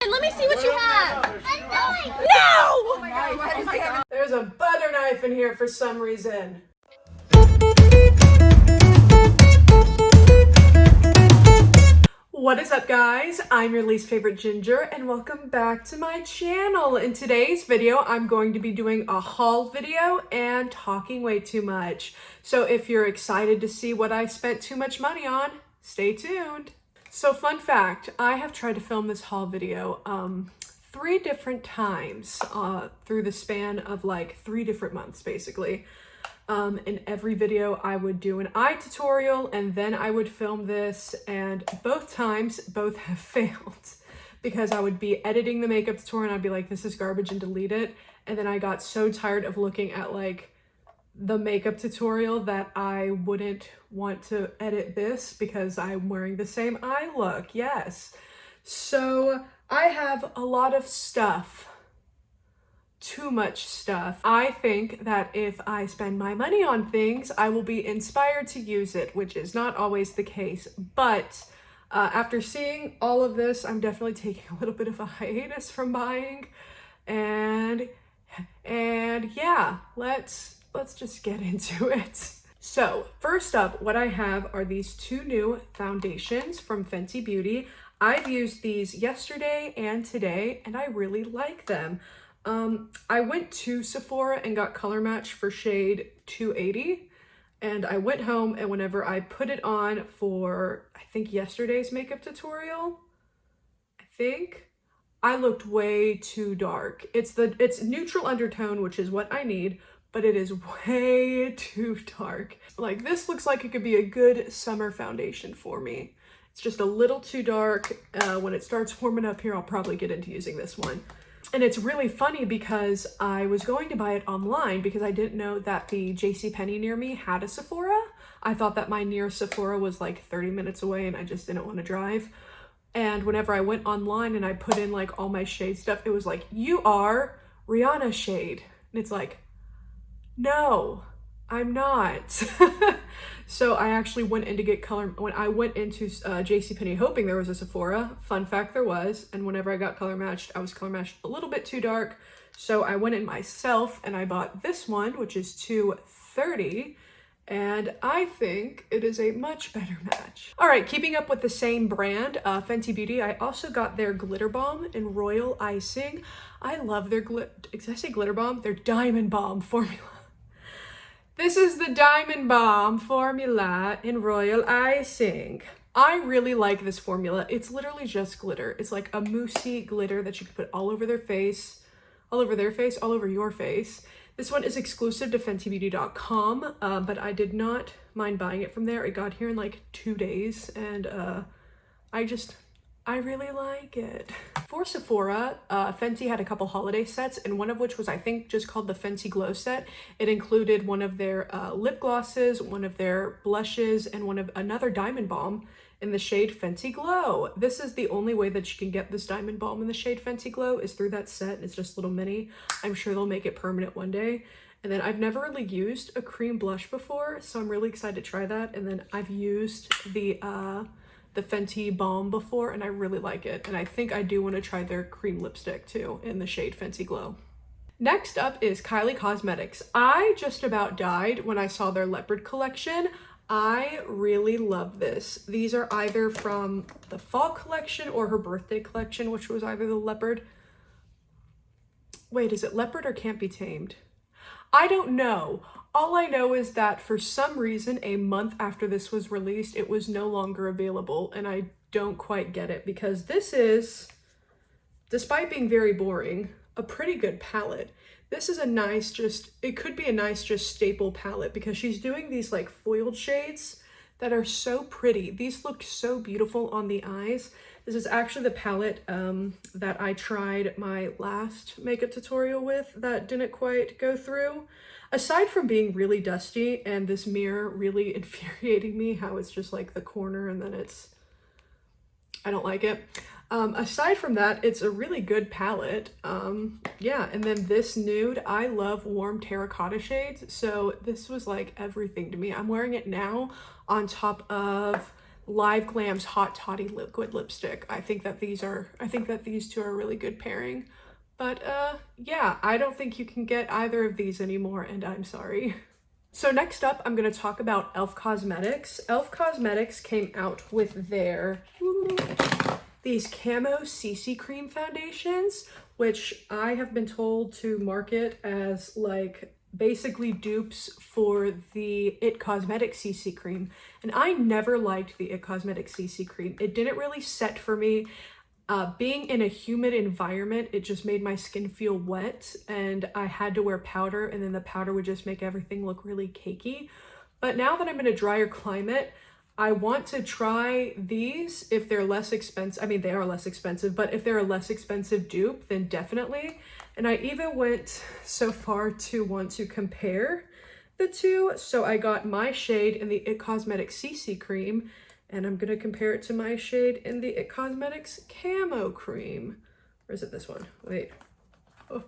And let me see what you have. No! Oh my God. There's a butter knife in here for some reason. What is up, guys? I'm your least favorite ginger and welcome back to my channel. In today's video, I'm going to be doing a haul video and talking way too much. So if you're excited to see what I spent too much money on, stay tuned. So fun fact, I have tried to film this haul video 3 different times through the span of like 3 different months, basically. In every video I would do an eye tutorial and then I would film this, and both times both have failed because I would be editing the makeup tutorial and I'd be like, this is garbage, and delete it. And then I got so tired of looking at like the makeup tutorial that I wouldn't want to edit this because I'm wearing the same eye look. Yes. So I have a lot of stuff. Too much stuff. I think that if I spend my money on things, I will be inspired to use it, which is not always the case. But after seeing all of this, I'm definitely taking a little bit of a hiatus from buying. And yeah, let's just get into it. So first up, what I have are these 2 new foundations from Fenty Beauty. I've used these yesterday and today, and I really like them. I went to Sephora and got color match for shade 280, and I went home, and whenever I put it on for, I think, yesterday's makeup tutorial, I looked way too dark. It's neutral undertone, which is what I need, but it is way too dark. Like, this looks like it could be a good summer foundation for me. It's just a little too dark. When it starts warming up here, I'll probably get into using this one. And it's really funny because I was going to buy it online because I didn't know that the JCPenney near me had a Sephora. I thought that my nearest Sephora was like 30 minutes away and I just didn't want to drive. And whenever I went online and I put in like all my shade stuff, it was like, you are Rihanna shade. And it's like, no, I'm not. So I actually went in to get color. When I went into JCPenney hoping there was a Sephora, fun fact, there was. And whenever I got color matched, I was color matched a little bit too dark. So I went in myself and I bought this one, which is $230. And I think it is a much better match. All right, keeping up with the same brand, Fenty Beauty, I also got their Glitter Balm in Royal Icing. I love their did I say Glitter Balm? Their Diamond Balm formula. This is the Diamond Balm formula in Royal Icing. I really like this formula. It's literally just glitter. It's like a moussey glitter that you can put all over their face, all over their face, all over your face. This one is exclusive to FentyBeauty.com, but I did not mind buying it from there. It got here in like 2 days, and I really like it. For Sephora, Fenty had a couple holiday sets, and one of which was, I think, just called the Fenty Glow set. It included one of their lip glosses, one of their blushes, and another Diamond Balm in the shade Fenty Glow. This is the only way that you can get this Diamond Balm in the shade Fenty Glow is through that set. It's just a little mini. I'm sure they'll make it permanent one day. And then I've never really used a cream blush before, so I'm really excited to try that. And then I've used the Fenty Balm before, and I really like it. And I think I do want to try their cream lipstick too in the shade Fenty Glow. Next up is Kylie Cosmetics. I just about died when I saw their leopard collection. I really love this. These are either from the fall collection or her birthday collection, which was either the leopard. Wait, is it leopard or Can't Be Tamed? I don't know. All I know is that for some reason, a month after this was released, it was no longer available, and I don't quite get it because this is, despite being very boring, a pretty good palette. This is a nice, it could be a nice staple palette because she's doing these like foiled shades that are so pretty. These look so beautiful on the eyes. This is actually the palette that I tried my last makeup tutorial with that didn't quite go through. Aside from being really dusty and this mirror really infuriating me, how it's just like the corner and then I don't like it. Aside from that, it's a really good palette. Yeah, and then this nude, I love warm terracotta shades, so this was like everything to me. I'm wearing it now on top of Live Glam's Hot Toddy liquid lipstick. I think that these two are a really good pairing. But yeah, I don't think you can get either of these anymore, and I'm sorry. So next up, I'm going to talk about e.l.f. Cosmetics. e.l.f. Cosmetics came out with these Camo CC Cream foundations, which I have been told to market as like basically dupes for the IT Cosmetics CC Cream. And I never liked the IT Cosmetics CC Cream. It didn't really set for me. Being in a humid environment, it just made my skin feel wet, and I had to wear powder, and then the powder would just make everything look really cakey. But now that I'm in a drier climate, I want to try these if they're less expensive. I mean, they are less expensive, but if they're a less expensive dupe, then definitely. And I even went so far to want to compare the two. So I got my shade in the IT Cosmetics CC Cream, and I'm gonna compare it to my shade in the IT Cosmetics Camo Cream. Or is it this one? Wait. Oh.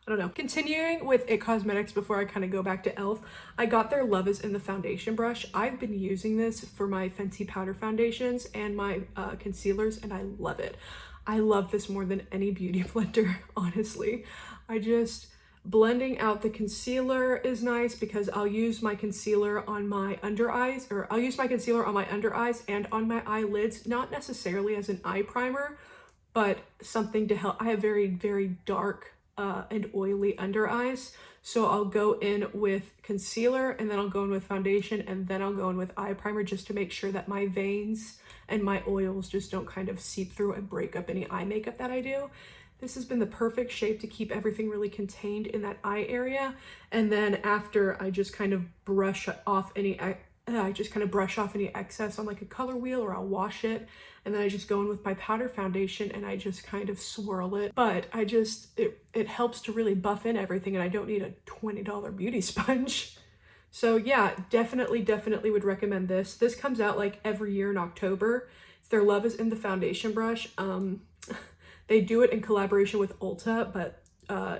I don't know. Continuing with IT Cosmetics before I kind of go back to e.l.f., I got their Love is in the foundation brush. I've been using this for my Fenty powder foundations and my concealers, and I love it. I love this more than any beauty blender, honestly. Blending out the concealer is nice because I'll use my concealer on my under eyes, or I'll use my concealer on my under eyes and on my eyelids, not necessarily as an eye primer, but something to help. I have very, very dark and oily under eyes. So I'll go in with concealer, and then I'll go in with foundation, and then I'll go in with eye primer just to make sure that my veins and my oils just don't kind of seep through and break up any eye makeup that I do. This has been the perfect shape to keep everything really contained in that eye area. And then after, I just kind of brush off any excess on like a color wheel, or I'll wash it. And then I just go in with my powder foundation and I just kind of swirl it. But it helps to really buff in everything, and I don't need a $20 beauty sponge. So yeah, definitely would recommend this. This comes out like every year in October. Their Love is in the foundation brush. They do it in collaboration with Ulta, but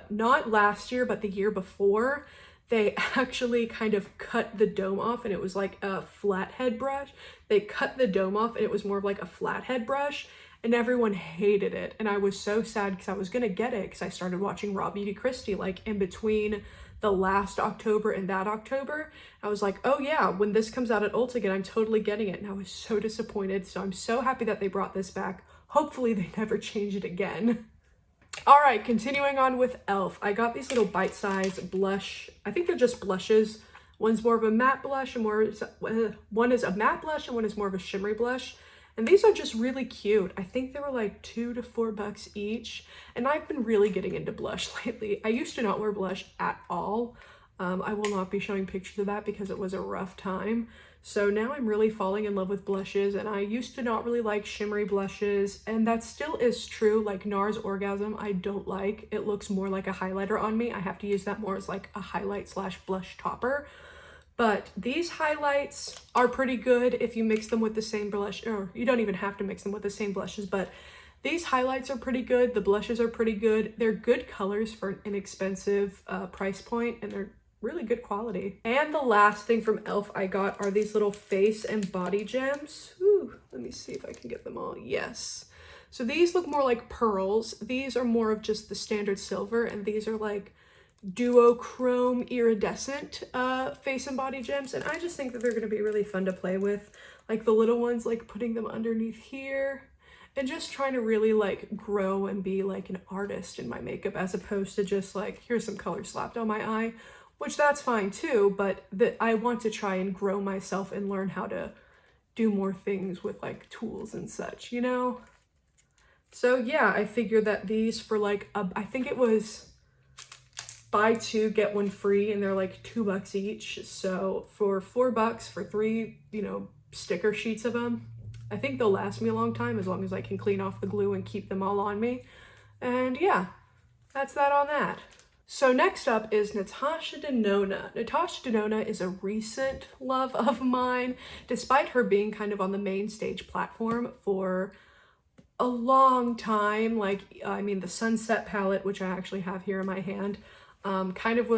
not last year, but the year before, they actually kind of cut the dome off, and it was like a flathead brush. They cut the dome off, and it was more of like a flathead brush, and everyone hated it. And I was so sad because I was gonna get it because I started watching Raw Beauty Kristi like in between the last October and that October. I was like, oh yeah, when this comes out at Ulta again, I'm totally getting it. And I was so disappointed. So I'm so happy that they brought this back. Hopefully they never change it again. All right, continuing on with e.l.f. I got these little bite-sized blush. I think they're just blushes. One's more of a matte blush, and one is a matte blush, and one is more of a shimmery blush. And these are just really cute. I think they were like $2 to $4 each. And I've been really getting into blush lately. I used to not wear blush at all. I will not be showing pictures of that because it was a rough time. So now I'm really falling in love with blushes, and I used to not really like shimmery blushes, and that still is true. Like NARS Orgasm, I don't like. It looks more like a highlighter on me. I have to use that more as like a highlight / blush topper. But these highlights are pretty good if you mix them with the same blush, or you don't even have to mix them with the same blushes, but these highlights are pretty good. The blushes are pretty good. They're good colors for an inexpensive price point, and they're really good quality. And the last thing from e.l.f. I got are these little face and body gems. Ooh, let me see if I can get them all. Yes. So these look more like pearls. These are more of just the standard silver, and these are like duochrome iridescent face and body gems. And I just think that they're going to be really fun to play with. Like the little ones, like putting them underneath here, and just trying to really like grow and be like an artist in my makeup, as opposed to just like, here's some color slapped on my eye, which that's fine too, but I want to try and grow myself and learn how to do more things with like tools and such, you know? So yeah, I figured that these for like, I think it was buy two, get one free, and they're like $2 each. So for $4 for 3, you know, sticker sheets of them, I think they'll last me a long time, as long as I can clean off the glue and keep them all on me. And yeah, that's that on that. So next up is Natasha Denona. Natasha Denona is a recent love of mine, despite her being kind of on the main stage platform for a long time. Like, I mean, the Sunset palette, which I actually have here in my hand, kind of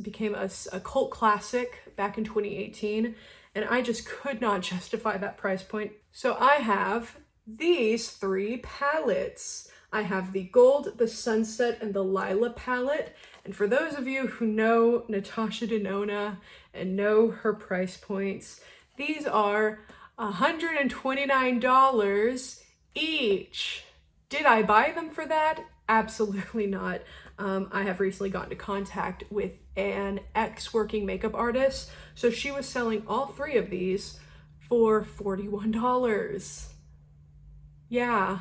became a cult classic back in 2018. and I just could not justify that price point. So I have these 3 palettes. I have the Gold, the Sunset, and the Lila palette. And for those of you who know Natasha Denona and know her price points, these are $129 each. Did I buy them for that? Absolutely not. I have recently gotten into contact with an ex-working makeup artist, so she was selling all 3 of these for $41. Yeah,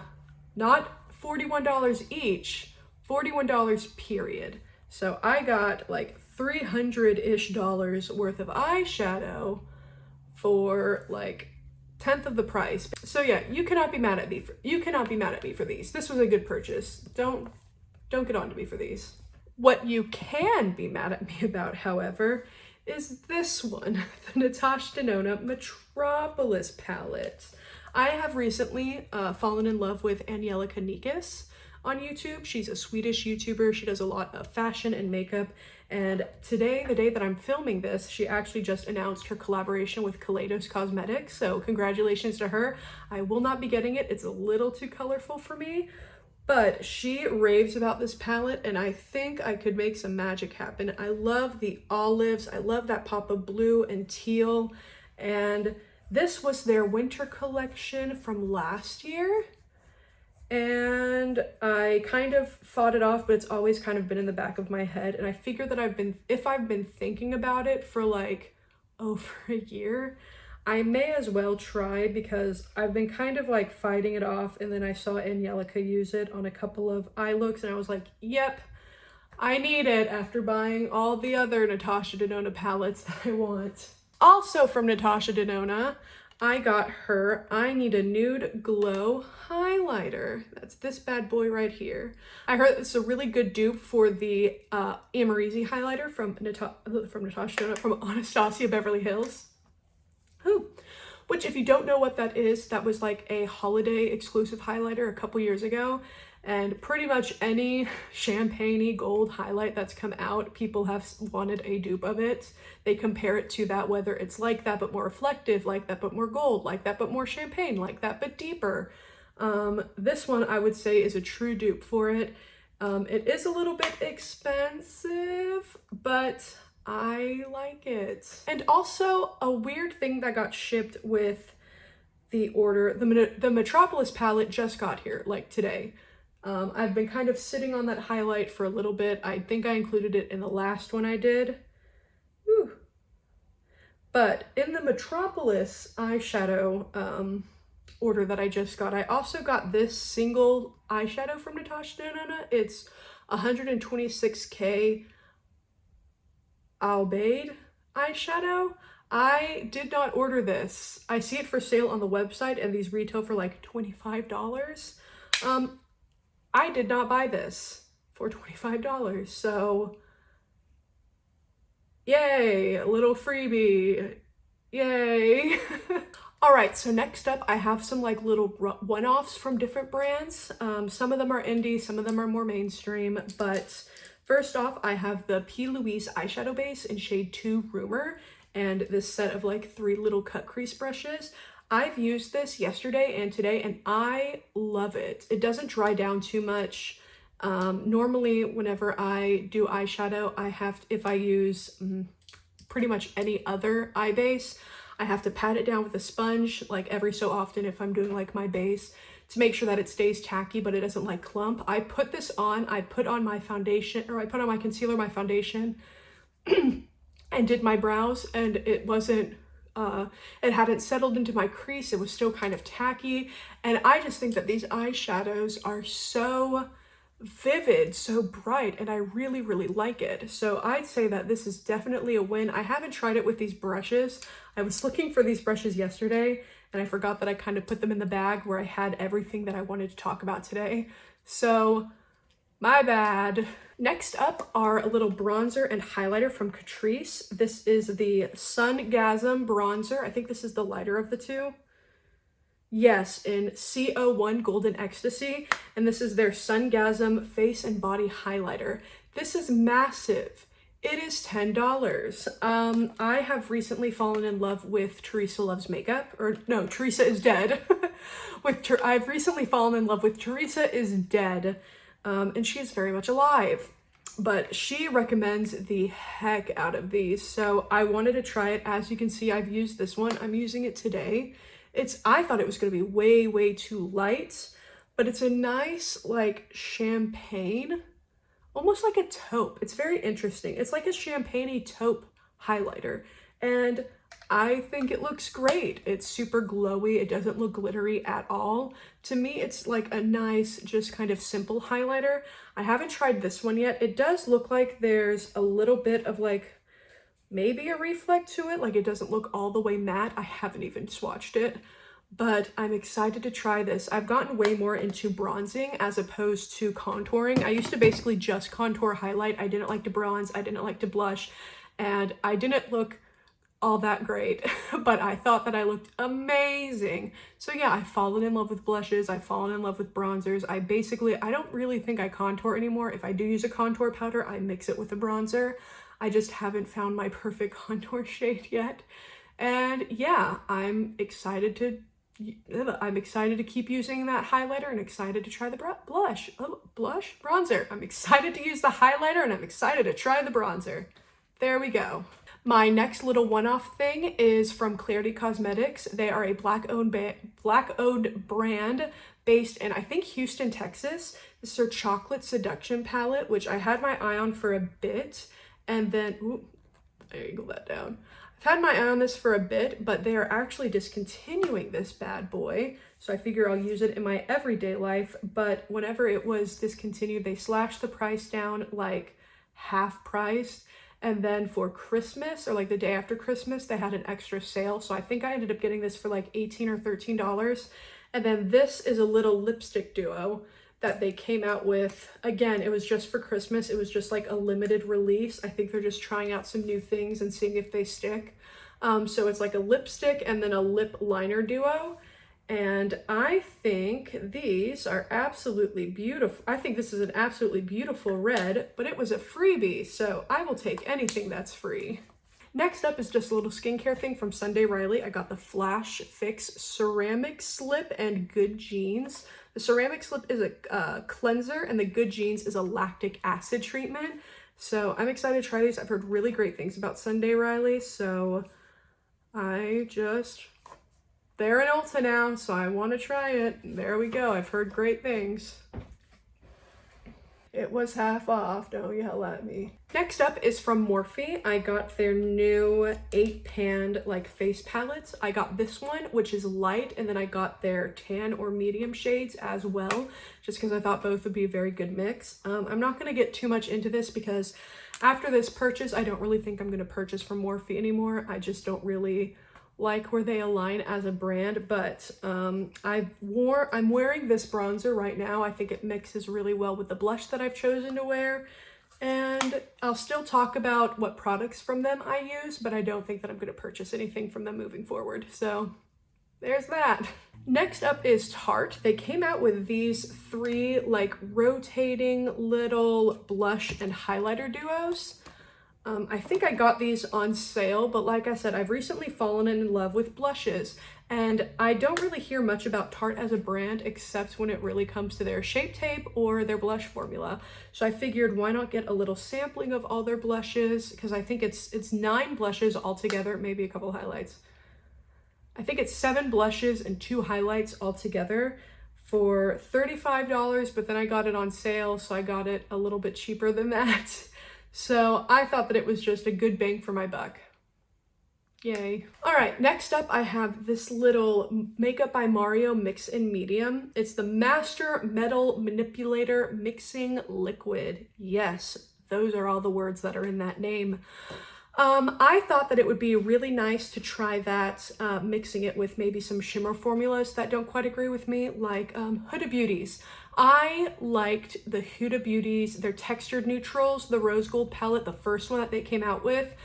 not $41 each, $41 period. So I got like $300-ish worth of eyeshadow for like 1/10 of the price. So yeah, you cannot be mad at me for these. This was a good purchase. Don't get on to me for these. What you can be mad at me about, however, is this one, the Natasha Denona Metropolis palette. I have recently fallen in love with Angelica Nyqvist on YouTube. She's a Swedish YouTuber. She does a lot of fashion and makeup. And today, the day that I'm filming this, she actually just announced her collaboration with Kaleidos Cosmetics. So congratulations to her. I will not be getting it. It's a little too colorful for me, but she raves about this palette and I think I could make some magic happen. I love the olives. I love that pop of blue and teal. And this was their winter collection from last year. And I kind of fought it off, but it's always kind of been in the back of my head. And I figured that if I've been thinking about it for like over a year, I may as well try, because I've been kind of like fighting it off. And then I saw Angelica use it on a couple of eye looks and I was like, yep, I need it, after buying all the other Natasha Denona palettes that I want. Also from Natasha Denona, I got her I Need a Nude Glow highlighter. That's this bad boy right here. I heard it's a really good dupe for the Amazing highlighter from Natasha Denona from Anastasia Beverly Hills. Which, if you don't know what that is, that was like a holiday exclusive highlighter a couple years ago. And pretty much any champagne-y gold highlight that's come out, people have wanted a dupe of it. They compare it to that, whether it's like that but more reflective, like that but more gold, like that but more champagne, like that but deeper. This one I would say is a true dupe for it. It is a little bit expensive, but I like it. And also a weird thing that got shipped with the order, the Metropolis palette just got here like today. I've been kind of sitting on that highlight for a little bit. I think I included it in the last one I did. Whew. But in the Metropolis eyeshadow order that I just got, I also got this single eyeshadow from Natasha Denona. It's 126K Albade eyeshadow. I did not order this. I see it for sale on the website and these retail for like $25. I did not buy this for $25, so yay, a little freebie, yay. All right, so next up I have some like little one-offs from different brands. Some of them are indie, some of them are more mainstream, but first off I have the P. Louise eyeshadow base in shade 2 Rumor, and this set of like 3 little cut crease brushes. I've used this yesterday and today and I love it. It doesn't dry down too much. Normally whenever I do eyeshadow, if I use pretty much any other eye base, I have to pat it down with a sponge like every so often if I'm doing like my base to make sure that it stays tacky but it doesn't like clump. I put this on, I put on my foundation, or I put on my concealer, my foundation, and did my brows, and it wasn't, it hadn't settled into my crease. It was still kind of tacky. And I just think that these eyeshadows are so vivid, so bright, and I really, really like it. So I'd say that this is definitely a win. I haven't tried it with these brushes. I was looking for these brushes yesterday and I forgot that I kind of put them in the bag where I had everything that I wanted to talk about today. So my bad. Next up are a little bronzer and highlighter from Catrice. This is the Sungasm bronzer. I think this is the lighter of the two. Yes, in CO1 Golden Ecstasy. And this is their Sungasm face and body highlighter. This is massive. It is $10. I have recently fallen in love with Theresa Loves Makeup, or no, Theresa is Dead. I've recently fallen in love with Theresa is Dead, and she is very much alive. But she recommends the heck out of these, so I wanted to try it. As you can see, I've used this one. I'm using it today. I thought it was going to be way too light, but it's a nice like champagne, almost like a taupe. It's very interesting. It's like a champagne-y taupe highlighter, and I think it looks great. It's super glowy. It doesn't look glittery at all. To me, it's like a nice, just kind of simple highlighter. I haven't tried this one yet. It does look like there's a little bit of like maybe a reflect to it. Like it doesn't look all the way matte. I haven't even swatched it, but I'm excited to try this. I've gotten way more into bronzing as opposed to contouring. I used to basically just contour highlight. I didn't like to bronze. I didn't like to blush, and I didn't look all that great, but I thought that I looked amazing. So yeah, I've fallen in love with blushes. I've fallen in love with bronzers. I don't really think I contour anymore. If I do use a contour powder, I mix it with a bronzer. I just haven't found my perfect contour shade yet. And yeah, I'm excited to keep using that highlighter and excited to try the bronzer. I'm excited to use the highlighter and I'm excited to try the bronzer. There we go. My next little one-off thing is from Clarity Cosmetics. They are a black-owned brand based in, I think, Houston, Texas. This is their Chocolate Seduction palette, which I had my eye on for a bit, and then, ooh, I angled that down. I've had my eye on this for a bit, but they are actually discontinuing this bad boy, so I figure I'll use it in my everyday life. But whenever it was discontinued, they slashed the price down like half price. And then for Christmas, or like the day after Christmas, they had an extra sale. So I think I ended up getting this for like $18 or $13. And then this is a little lipstick duo that they came out with. Again, it was just for Christmas. It was just like a limited release. I think they're just trying out some new things and seeing if they stick. So it's like a lipstick and then a lip liner duo. And I think these are absolutely beautiful. I think this is an absolutely beautiful red, but it was a freebie, so I will take anything that's free. Next up is just a little skincare thing from Sunday Riley. I got the Flash Fix Ceramic Slip and Good Genes. The Ceramic Slip is a cleanser, and the Good Genes is a lactic acid treatment. So I'm excited to try these. I've heard really great things about Sunday Riley, so they're in Ulta now, so I want to try it. There we go. I've heard great things. It was half off. Don't yell at me. Next up is from Morphe. I got their new 8-pan like face palettes. I got this one, which is light, and then I got their tan or medium shades as well, just because I thought both would be a very good mix. I'm not going to get too much into this because after this purchase, I don't really think I'm going to purchase from Morphe anymore. I just don't really like where they align as a brand, but I'm wearing this bronzer right now. I think it mixes really well with the blush that I've chosen to wear, and I'll still talk about what products from them I use, but I don't think that I'm going to purchase anything from them moving forward. So there's that. Next up is Tarte. They came out with these 3 like rotating little blush and highlighter duos. I think I got these on sale, but like I said, I've recently fallen in love with blushes, and I don't really hear much about Tarte as a brand except when it really comes to their Shape Tape or their blush formula. So I figured why not get a little sampling of all their blushes, because I think it's 9 blushes altogether, maybe a couple highlights. I think it's 7 blushes and 2 highlights altogether for $35, but then I got it on sale, so I got it a little bit cheaper than that. So I thought that it was just a good bang for my buck. Yay. All right, next up I have this little Makeup by Mario Mix in Medium. It's the Master Metal Manipulator Mixing Liquid. Yes, those are all the words that are in that name. I thought that it would be really nice to try that, mixing it with maybe some shimmer formulas that don't quite agree with me, like Huda Beauty's. I liked the Huda Beauty's, their textured neutrals, the rose gold palette, the first one that they came out with.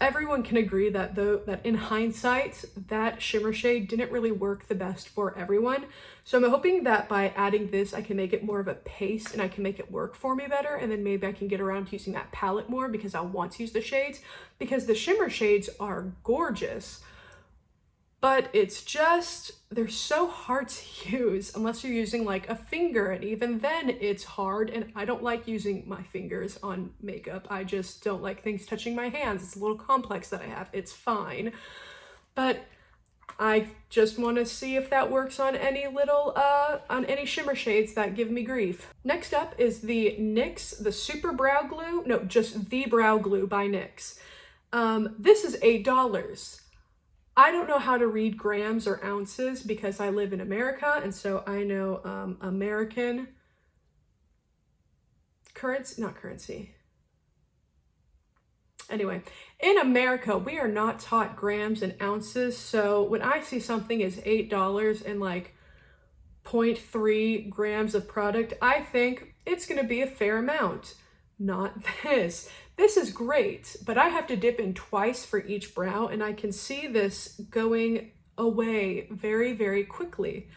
everyone can agree that that in hindsight, that shimmer shade didn't really work the best for everyone. So I'm hoping that by adding this, I can make it more of a paste and I can make it work for me better. And then maybe I can get around to using that palette more because I want to use the shades, because the shimmer shades are gorgeous. But it's just, they're so hard to use unless you're using like a finger, and even then it's hard, and I don't like using my fingers on makeup. I just don't like things touching my hands. It's a little complex that I have. It's fine. But I just want to see if that works on any little, on any shimmer shades that give me grief. Next up is the NYX, the Super Brow Glue. No, just the Brow Glue by NYX. This is $8. I don't know how to read grams or ounces because I live in America, and so I know American currency, not currency. Anyway, in America, we are not taught grams and ounces, so when I see something is $8 and like 0.3 grams of product, I think it's gonna be a fair amount. Not this. This is great, but I have to dip in twice for each brow, and I can see this going away very, very quickly.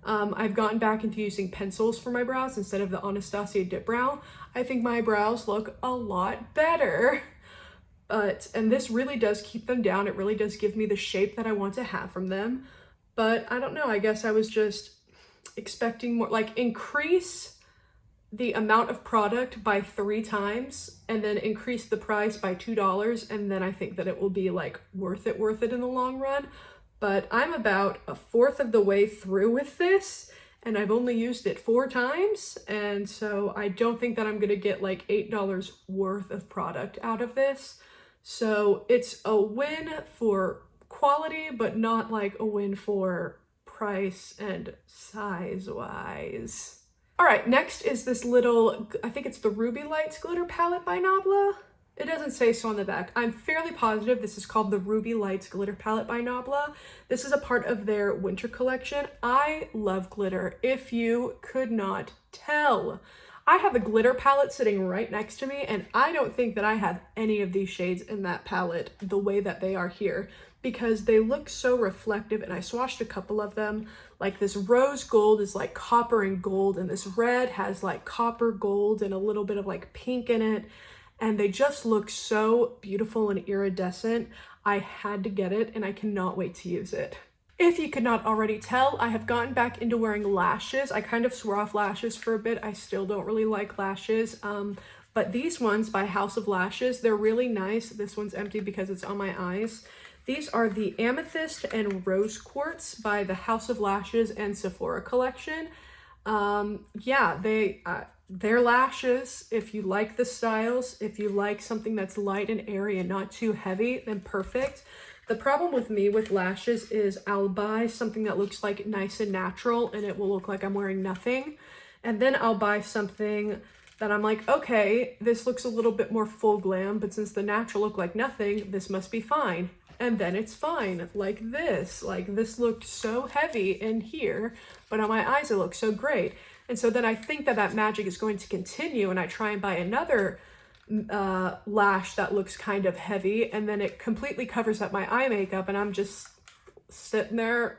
I've gotten back into using pencils for my brows instead of the Anastasia dip brow. I think my brows look a lot better. And this really does keep them down. It really does give me the shape that I want to have from them. But I don't know, I guess I was just expecting more, like increase the amount of product by 3 times and then increase the price by $2, and then I think that it will be like worth it in the long run. But I'm about 1/4 of the way through with this, and I've only used it 4 times, and so I don't think that I'm gonna get like $8 worth of product out of this. So it's a win for quality, but not like a win for price and size wise. All right, next is this little, I think it's the Ruby Lights glitter palette by Nabla. It doesn't say so on the back. I'm fairly positive this is called the Ruby Lights glitter palette by Nabla. This is a part of their winter collection. I love glitter, if you could not tell. I have a glitter palette sitting right next to me, and I don't think that I have any of these shades in that palette the way that they are here, because they look so reflective, and I swatched a couple of them. Like this rose gold is like copper and gold, and this red has like copper gold and a little bit of like pink in it, and they just look so beautiful and iridescent. I had to get it, and I cannot wait to use it. If you could not already tell, I have gotten back into wearing lashes. I kind of swore off lashes for a bit. I still don't really like lashes, but these ones by House of Lashes, they're really nice. This one's empty because it's on my eyes. These are the Amethyst and Rose Quartz by the House of Lashes and Sephora collection. Yeah, they're lashes. If you like the styles, if you like something that's light and airy and not too heavy, then perfect. The problem with me with lashes is I'll buy something that looks like nice and natural, and it will look like I'm wearing nothing. And then I'll buy something that I'm like, okay, this looks a little bit more full glam, but since the natural look like nothing, this must be fine. And then it's fine, like this. Like this looked so heavy in here, but on my eyes it looks so great. And so then I think that that magic is going to continue, and I try and buy another lash that looks kind of heavy, and then it completely covers up my eye makeup, and I'm just sitting there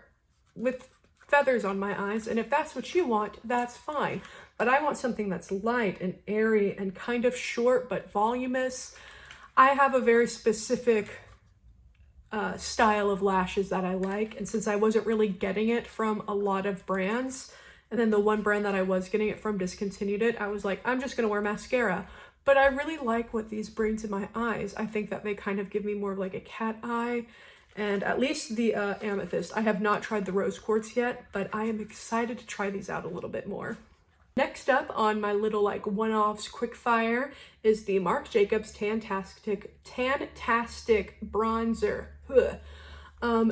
with feathers on my eyes. And if that's what you want, that's fine. But I want something that's light and airy and kind of short but voluminous. I have a very specific style of lashes that I like, and since I wasn't really getting it from a lot of brands, and then the one brand that I was getting it from discontinued it, I was like, I'm just gonna wear mascara. But I really like what these bring to my eyes. I think that they kind of give me more of like a cat eye, and at least the Amethyst. I have not tried the Rose Quartz yet, but I am excited to try these out a little bit more. Next up on my little like one-offs quick fire is the Marc Jacobs Tantastic Bronzer.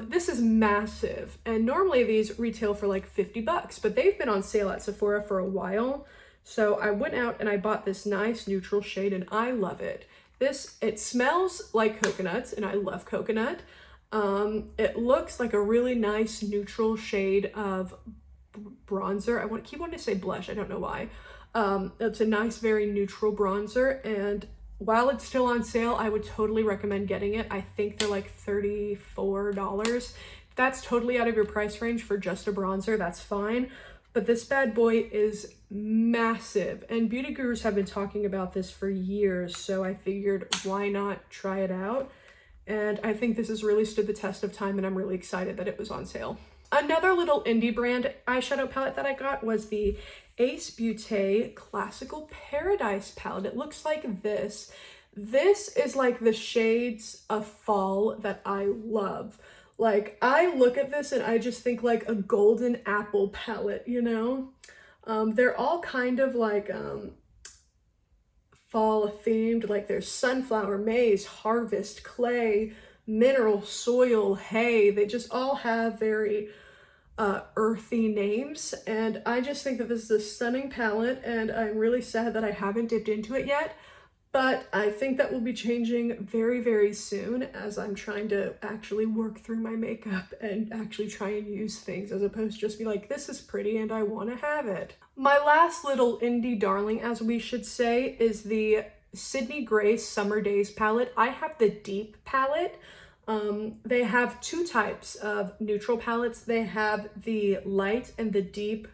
This is massive, and normally these retail for like $50, but they've been on sale at Sephora for a while. So I went out and I bought this nice neutral shade, and I love it. It smells like coconuts, and I love coconut. It looks like a really nice neutral shade of bronzer. Keep wanting to say blush, I don't know why. It's a nice, very neutral bronzer, and while it's still on sale, I would totally recommend getting it. I think they're like $34. If that's totally out of your price range for just a bronzer, that's fine. But this bad boy is massive, and beauty gurus have been talking about this for years, so I figured why not try it out. And I think this has really stood the test of time, and I'm really excited that it was on sale. Another little indie brand eyeshadow palette that I got was the Ace Beauty Classical Paradise palette. It looks like this. This is like the shades of fall that I love. Like, I look at this and I just think like a golden apple palette, you know? They're all kind of like fall themed. Like there's sunflower, maize, harvest, clay, mineral, soil, hay. They just all have very earthy names. And I just think that this is a stunning palette, and I'm really sad that I haven't dipped into it yet. But I think that will be changing very, very soon as I'm trying to actually work through my makeup and actually try and use things as opposed to just be like, this is pretty and I want to have it. My last little indie darling, as we should say, is the Sydney Grace Summer Days palette. I have the Deep palette. They have two types of neutral palettes. They have the light and the deep.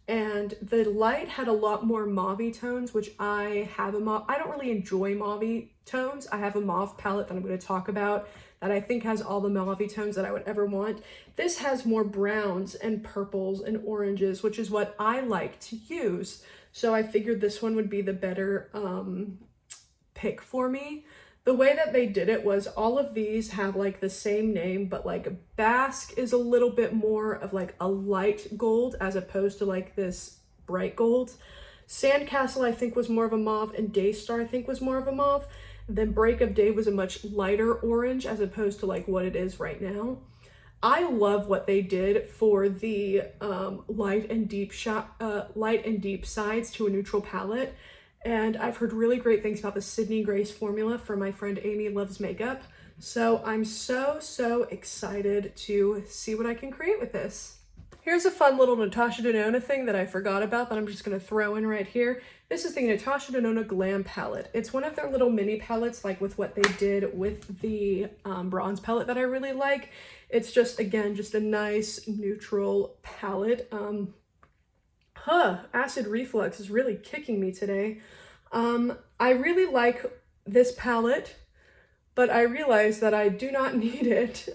And the light had a lot more mauve tones, which I have a mauve. I don't really enjoy mauve tones. I have a mauve palette that I'm going to talk about that I think has all the mauve tones that I would ever want. This has more browns and purples and oranges, which is what I like to use. So I figured this one would be the better pick for me. The way that they did it was all of these have like the same name, but like Basque is a little bit more of like a light gold as opposed to like this bright gold. Sandcastle I think was more of a mauve, and Daystar I think was more of a mauve. Then Break of Day was a much lighter orange as opposed to like what it is right now. I love what they did for the light and deep sides to a neutral palette. And I've heard really great things about the Sydney Grace formula from my friend Amy Loves Makeup. So I'm so excited to see what I can create with this. Here's a fun little Natasha Denona thing that I forgot about that I'm just going to throw in right here. This is the Natasha Denona Glam Palette. It's one of their little mini palettes, like with what they did with the bronze palette that I really like. It's just, again, just a nice neutral palette. Acid reflux is really kicking me today. I really like this palette, but I realize that I do not need it.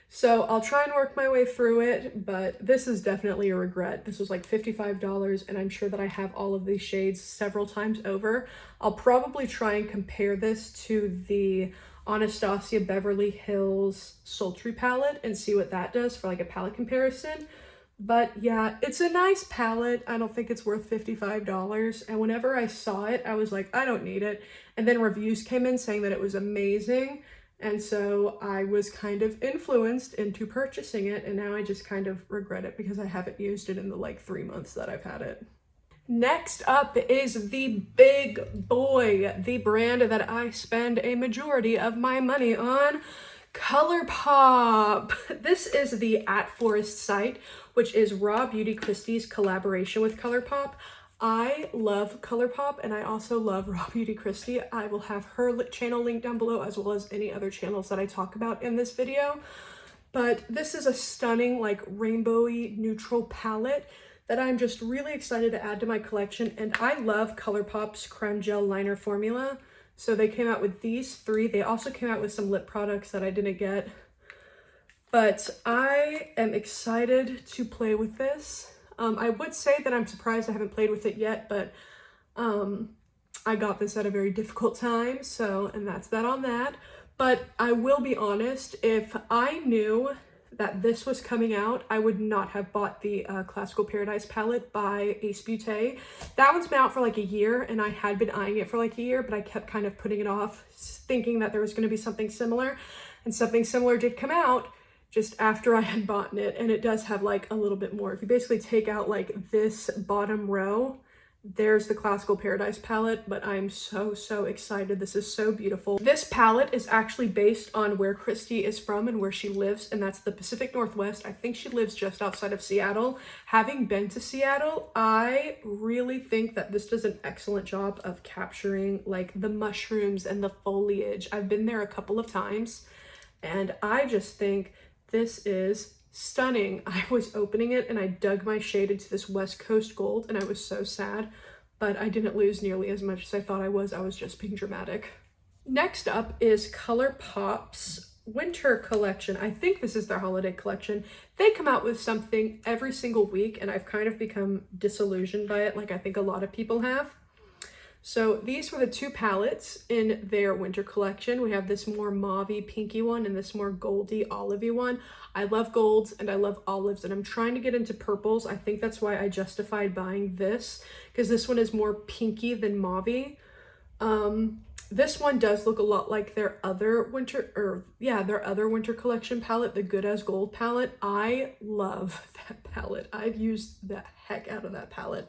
So I'll try and work my way through it, but this is definitely a regret. This was like $55, and I'm sure that I have all of these shades several times over. I'll probably try and compare this to the Anastasia Beverly Hills Sultry palette and see what that does for like a palette comparison. But yeah, it's a nice palette. I don't think it's worth $55. And whenever I saw it, I was like, I don't need it. And then reviews came in saying that it was amazing. And so I was kind of influenced into purchasing it. And now I just kind of regret it because I haven't used it in the like 3 months that I've had it. Next up is the big boy, the brand that I spend a majority of my money on, ColourPop. This is the At Forest site, which is Raw Beauty Kristi's collaboration with ColourPop. I love ColourPop, and I also love Raw Beauty Kristi. I will have her channel linked down below, as well as any other channels that I talk about in this video. But this is a stunning, like, rainbowy neutral palette that I'm just really excited to add to my collection. And I love ColourPop's Creme Gel Liner formula. So they came out with these three. They also came out with some lip products that I didn't get. But I am excited to play with this. I would say that I'm surprised I haven't played with it yet, but I got this at a very difficult time, so, and that's that on that. But I will be honest, if I knew that this was coming out, I would not have bought the Classical Paradise palette by Ace Beauty. That one's been out for like a year, and I had been eyeing it for like a year, but I kept kind of putting it off, thinking that there was going to be something similar, and something similar did come out just after I had bought it, and it does have like a little bit more. If you basically take out like this bottom row, there's the Classical Paradise palette, but I'm so excited. This is so beautiful. This palette is actually based on where Kristi is from and where she lives, and that's the Pacific Northwest. I think she lives just outside of Seattle. Having been to Seattle, I really think that this does an excellent job of capturing like the mushrooms and the foliage. I've been there a couple of times, and I just think this is stunning. I was opening it and I dug my shade into this West Coast gold and I was so sad, but I didn't lose nearly as much as I thought I was. I was just being dramatic. Next up is ColourPop's winter collection. I think this is their holiday collection. They come out with something every single week and I've kind of become disillusioned by it, like I think a lot of people have. So these were the two palettes in their winter collection. We have this more mauve-y pinky one and this more goldy olivey one. I love golds and I love olives and I'm trying to get into purples. I think that's why I justified buying this, because this one is more pinky than mauve-y. This one does look a lot like their other winter collection palette, the Good as Gold palette. I love that palette. I've used the heck out of that palette.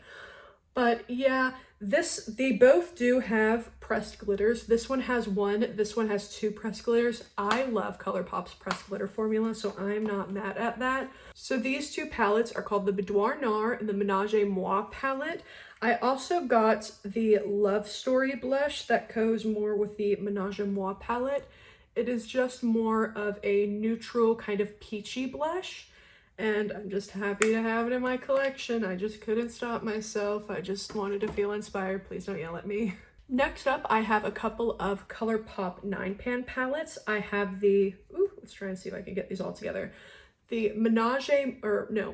But yeah, they both do have pressed glitters. This one has one, this one has two pressed glitters. I love ColourPop's pressed glitter formula, so I'm not mad at that. So these two palettes are called the Boudior Noir and the Menage Muah palette. I also got the Love Story blush that goes more with the Menage Muah palette. It is just more of a neutral kind of peachy blush. And I'm just happy to have it in my collection. I just couldn't stop myself. I just wanted to feel inspired. Please don't yell at me. Next up, I have a couple of ColourPop 9-pan palettes. I have the, let's try and see if I can get these all together. The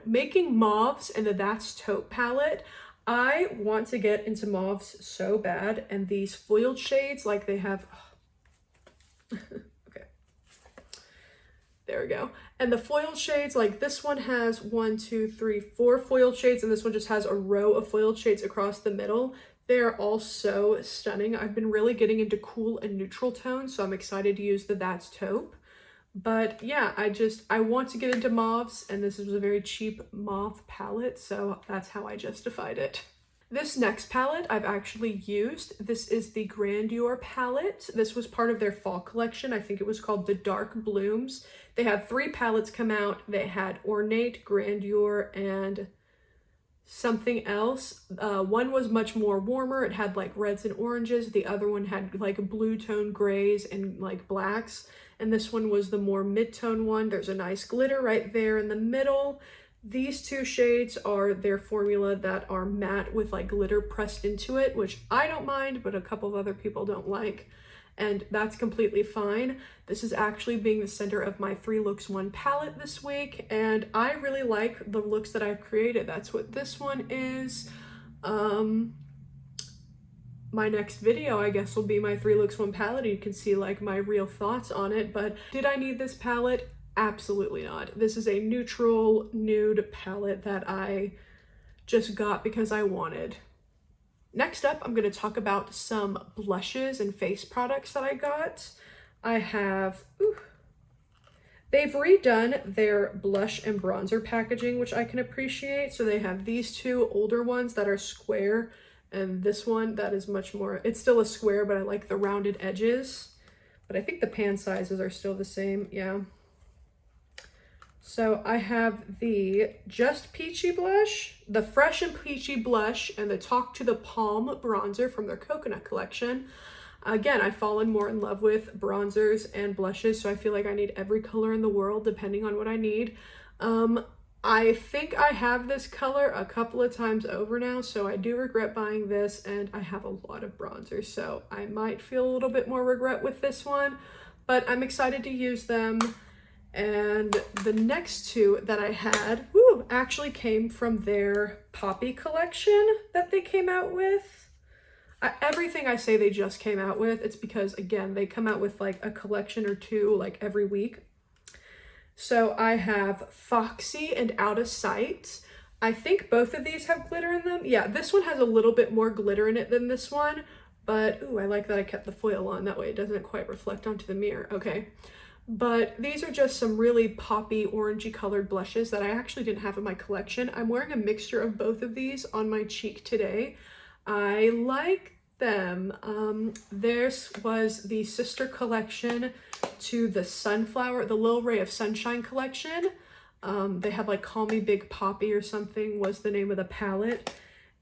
Making Mauves and the That's Taupe palette. I want to get into mauves so bad, and these foiled shades, like they have, okay. There we go. And the foiled shades, like this one has 4 foiled shades, and this one just has a row of foiled shades across the middle. They're all so stunning. I've been really getting into cool and neutral tones, so I'm excited to use the That's Taupe. But yeah, I want to get into mauves, and this is a very cheap mauve palette, so that's how I justified it. This next palette I've actually used. This is the Grandeur palette. This was part of their fall collection. I think it was called the Dark Blooms. They had 3 palettes come out. They had Ornate, Grandeur, and something else. One was much more warmer. It had like reds and oranges. The other one had like blue tone grays and like blacks. And this one was the more mid-tone one. There's a nice glitter right there in the middle. These 2 shades are their formula that are matte with like glitter pressed into it, which I don't mind, but a couple of other people don't like, and that's completely fine. This is actually being the center of my 3 Looks 1 palette this week, and I really like the looks that I've created. That's what this one is. My next video, I guess, will be my 3 Looks 1 palette. You can see like my real thoughts on it, but did I need this palette? Absolutely not. This is a neutral nude palette that I just got because I wanted. Next up, I'm going to talk about some blushes and face products that I got. I have, they've redone their blush and bronzer packaging, which I can appreciate. So they have these 2 older ones that are square, and this one that is much more, it's still a square, but I like the rounded edges. But I think the pan sizes are still the same, yeah. So I have the Just Peachy blush, the Fresh and Peachy blush, and the Talk to the Palm bronzer from their Coconut collection. Again, I've fallen more in love with bronzers and blushes, so I feel like I need every color in the world depending on what I need. I think I have this color a couple of times over now, so I do regret buying this, and I have a lot of bronzers, so I might feel a little bit more regret with this one, but I'm excited to use them. And the next 2 that I had, actually came from their Poppy collection that they came out with. Everything I say they just came out with, it's because, again, they come out with like a collection or 2 like every week. So I have Foxy and Out of Sight. I think both of these have glitter in them. Yeah, this one has a little bit more glitter in it than this one, but I like that I kept the foil on. That way it doesn't quite reflect onto the mirror. Okay. But these are just some really poppy orangey colored blushes that I actually didn't have in my collection. I'm wearing a mixture of both of these on my cheek today. I like them. This was the sister collection to the Sunflower, the Little Ray of Sunshine collection. They had like Call Me Big Poppy or something was the name of the palette.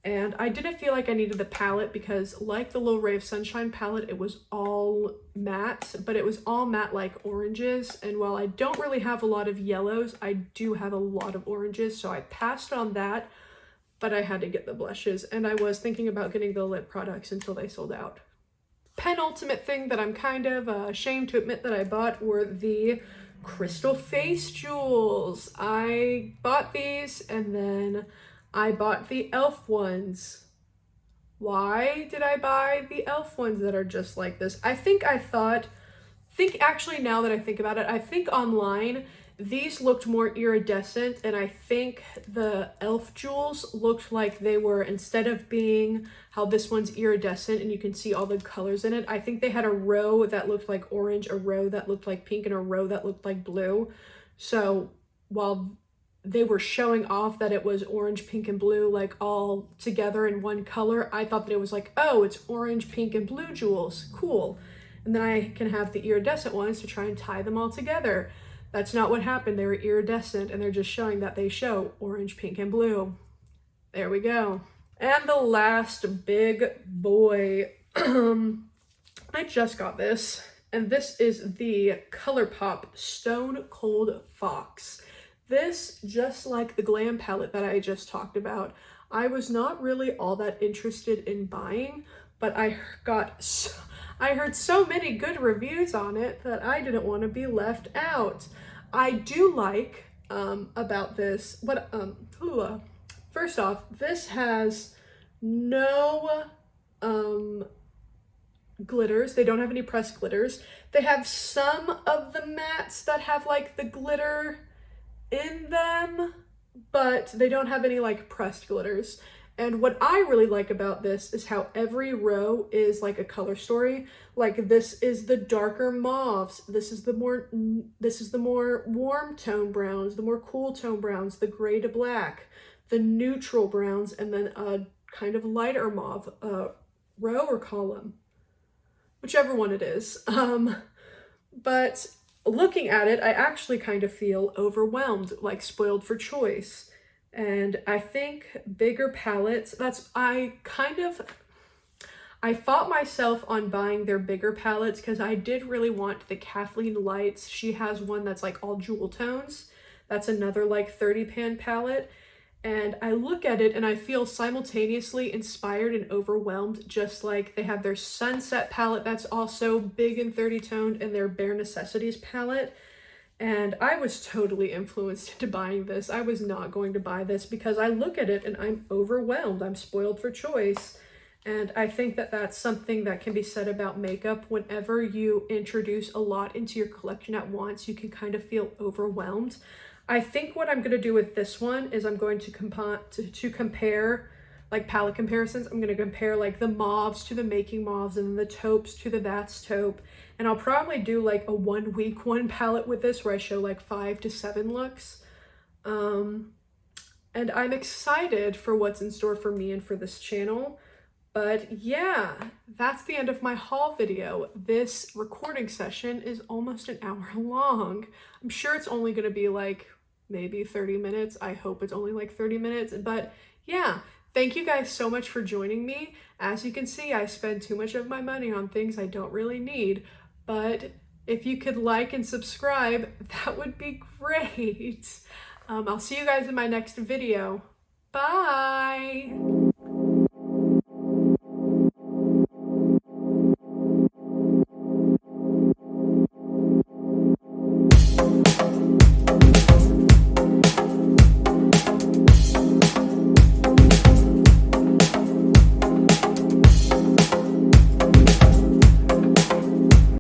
And I didn't feel like I needed the palette because like the Little Ray of Sunshine palette, it was all matte, but it was all matte like oranges. And while I don't really have a lot of yellows, I do have a lot of oranges. So I passed on that, but I had to get the blushes. And I was thinking about getting the lip products until they sold out. Penultimate thing that I'm kind of ashamed to admit that I bought were the crystal face jewels. I bought these and then I bought the e.l.f. ones. Why did I buy the e.l.f. ones that are just like this? Actually now that I think about it, I think online these looked more iridescent, and I think the e.l.f. jewels looked like they were, instead of being how this one's iridescent and you can see all the colors in it, I think they had a row that looked like orange, a row that looked like pink, and a row that looked like blue. So while they were showing off that it was orange, pink, and blue, like all together in one color, I thought that it was like, oh, it's orange, pink, and blue jewels. Cool. And then I can have the iridescent ones to try and tie them all together. That's not what happened. They were iridescent and they're just showing that they show orange, pink, and blue. There we go. And the last big boy, I just got this, and this is the ColourPop Stone Cold Fox. This, just like the Glam palette that I just talked about, I was not really all that interested in buying, but I heard so many good reviews on it that I didn't want to be left out. I do like about this, first off, this has no glitters. They don't have any pressed glitters. They have some of the mattes that have like the glitter in them, but they don't have any like pressed glitters. And what I really like about this is how every row is like a color story. Like this is the darker mauves, this is the more warm tone browns, the more cool tone browns, the gray to black, the neutral browns, and then a kind of lighter mauve row or column, whichever one it is. But looking at it, I actually kind of feel overwhelmed, like spoiled for choice. And I think bigger palettes, I fought myself on buying their bigger palettes because I did really want the Kathleen Lights. She has one that's like all jewel tones. That's another like 30 pan palette. And I look at it and I feel simultaneously inspired and overwhelmed, just like they have their Sunset palette that's also big and 30 toned, and their Bare Necessities palette. And I was totally influenced into buying this. I was not going to buy this because I look at it and I'm overwhelmed. I'm spoiled for choice. And I think that that's something that can be said about makeup. Whenever you introduce a lot into your collection at once, you can kind of feel overwhelmed. I think what I'm going to do with this one is I'm going to compare like palette comparisons. I'm going to compare like the mauves to the Making Mauves, and the taupes to the That's Taupe. And I'll probably do like a 1 week one palette with this where I show like 5 to 7 looks. And I'm excited for what's in store for me and for this channel. But yeah, that's the end of my haul video. This recording session is almost an hour long. I'm sure it's only going to be like maybe 30 minutes. I hope it's only like 30 minutes. But yeah, thank you guys so much for joining me. As you can see, I spend too much of my money on things I don't really need. But if you could like and subscribe, that would be great. I'll see you guys in my next video. Bye!